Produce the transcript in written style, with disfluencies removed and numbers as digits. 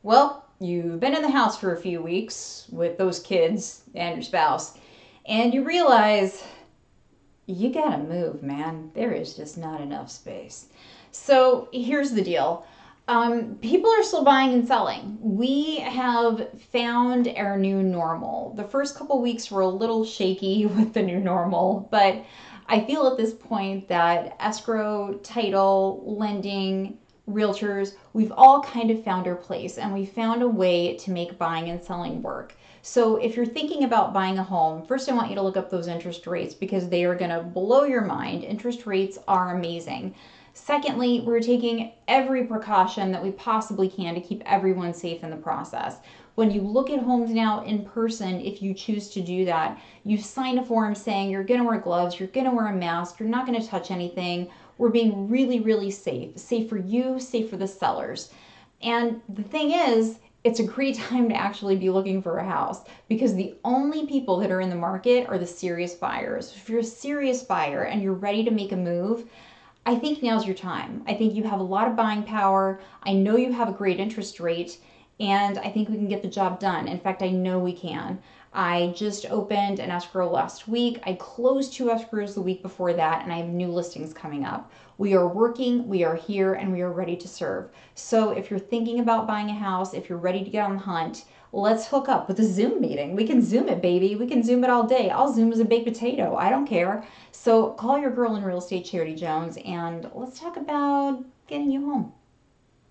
Well, you've been in the house for a few weeks with those kids and your spouse, and you realize you gotta move, man. There is just not enough space. So here's the deal. People are still buying and selling. We have found our new normal. The first couple weeks were a little shaky with the new normal, but I feel at this point that escrow, title, lending, realtors, we've all kind of found our place and we found a way to make buying and selling work. So if you're thinking about buying a home, first I want you to look up those interest rates because they are going to blow your mind. Interest rates are amazing. Secondly, we're taking every precaution that we possibly can to keep everyone safe in the process. When you look at homes now in person, if you choose to do that, you sign a form saying you're going to wear gloves, you're going to wear a mask, you're not going to touch anything. We're being really, really safe. Safe for you, safe for the sellers. And the thing is, it's a great time to actually be looking for a house because the only people that are in the market are the serious buyers. If you're a serious buyer and you're ready to make a move, I think now's your time. I think you have a lot of buying power. I know you have a great interest rate, and I think we can get the job done. In fact, I know we can. I just opened an escrow last week. I closed 2 escrows the week before that, and I have new listings coming up. We are working, we are here, and we are ready to serve. So if you're thinking about buying a house, if you're ready to get on the hunt, let's hook up with a Zoom meeting. We can Zoom it, baby. We can Zoom it all day. I'll Zoom as a baked potato. I don't care. So call your girl in real estate, Charity Jones, and let's talk about getting you home.